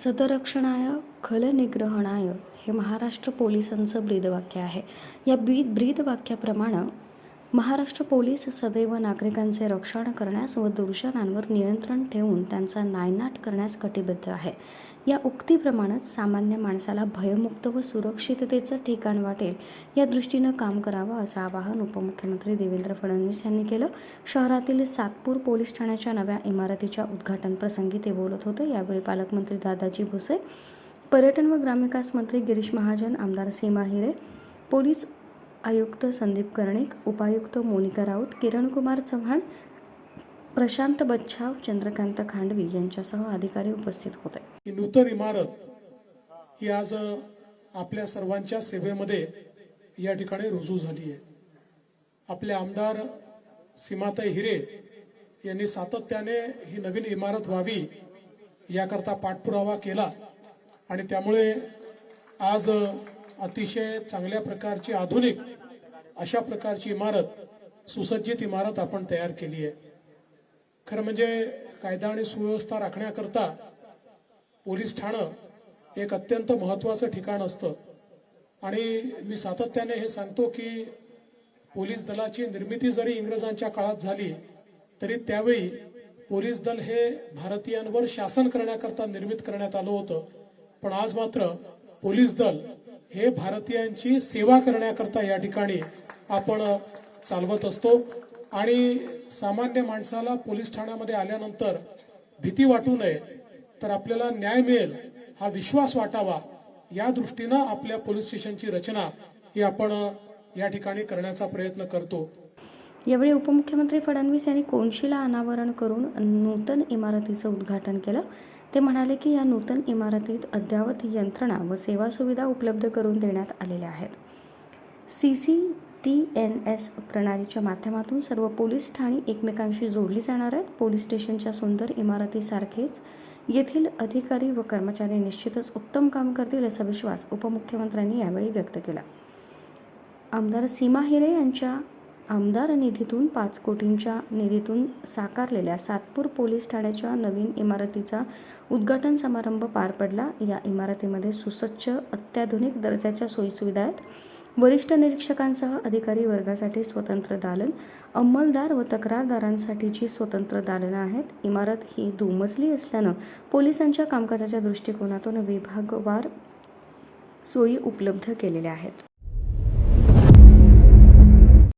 सदरक्षणाय खलनिग्रहणाय हे महाराष्ट्र पोलिसांचं ब्रीदवाक्य आहे. या ब्रीदवाक्याप्रमाणे महाराष्ट्र पोलीस सदैव नागरिकांचे रक्षण करण्यास व दूषणांवर नियंत्रण ठेवून त्यांचा नायनाट करण्यास कटिबद्ध आहे. या उक्तीप्रमाणेच सामान्य माणसाला भयमुक्त व सुरक्षिततेचं ठिकाण वाटेल या दृष्टीनं काम करावं असं आवाहन उपमुख्यमंत्री देवेंद्र फडणवीस यांनी केलं. शहरातील सातपूर पोलीस ठाण्याच्या नव्या इमारतीच्या उद्घाटन प्रसंगी ते बोलत होते. यावेळी पालकमंत्री दादाजी भुसे, पर्यटन व ग्रामविकास मंत्री गिरीश महाजन, आमदार सीमा हिरे, पोलीस आयुक्त संदीप कर्णिक, उपायुक्त मोनिका राऊत, किरणकुमार चव्हाण, प्रशांत बच्छाव, चंद्रकांत खांडवी यांच्यासह अधिकारी उपस्थित होते. ही नूतन इमारत ही आज आपल्या सर्वांच्या सेवेमध्ये या ठिकाणी रुजू झाली आहे. आपले आमदार सीमाताई हिरे यांनी सातत्याने ही नवीन इमारत व्हावी याकरता पाठपुरावा केला आणि त्यामुळे आज अतिशय चांगल्या प्रकारची आधुनिक अशा प्रकारची इमारत, सुसज्जित इमारत आपण तयार केली आहे. खरं म्हणजे कायदा आणि सुव्यवस्था राखण्याकरता पोलीस ठाणं एक अत्यंत महत्त्वाचं ठिकाण असतं आणि मी सातत्याने हे सांगतो की पोलीस दलाची निर्मिती जरी इंग्रजांच्या काळात झाली तरी त्यावेळी पोलीस दल हे भारतीयांवर शासन करण्याकरता निर्मित करण्यात आलं होतं. पण आज मात्र पोलीस दल हे भारतीयांची सेवा करण्याकरता या ठिकाणी आपण चालवत असतो आणि सामान्य माणसाला पोलीस ठाण्यामध्ये आल्यानंतर भीती वाटू नये, तर आपल्याला न्याय मिळेल हा विश्वास वाटावा या दृष्टीनं आपल्या पोलीस स्टेशनची रचना ही आपण या ठिकाणी करण्याचा प्रयत्न करतो. यावेळी उपमुख्यमंत्री फडणवीस यांनी कोनशिला अनावरण करून नूतन इमारतीचं उद्घाटन केलं. ते म्हणाले की या नूतन इमारतीत अद्ययावत यंत्रणा व सेवा सुविधा उपलब्ध करून देण्यात आलेल्या आहेत. CCTNS प्रणालीच्या माध्यमातून सर्व पोलीस ठाणी एकमेकांशी जोडली जाणार आहेत. पोलीस स्टेशनच्या सुंदर इमारतीसारखेच येथील अधिकारी व कर्मचारी निश्चितच उत्तम काम करतील असा विश्वास उपमुख्यमंत्र्यांनी यावेळी व्यक्त केला. आमदार सीमा हिरे यांच्या आमदार निधीतून 5 कोटींच्या निधीतून साकारलेल्या सातपूर पोलीस ठाण्याच्या नवीन इमारतीचा उद्घाटन समारंभ पार पडला. या इमारतीमध्ये सुसज्ज अत्याधुनिक दर्जाच्या सोयीसुविधा आहेत. वरिष्ठ निरीक्षकांसह अधिकारी वर्गासाठी स्वतंत्र दालन, अंमलदार व तक्रारदारांसाठीची स्वतंत्र दालनं आहेत. इमारत ही दुमजली असल्यानं पोलिसांच्या कामकाजाच्या दृष्टिकोनातून विभागवार सोयी उपलब्ध केलेल्या आहेत.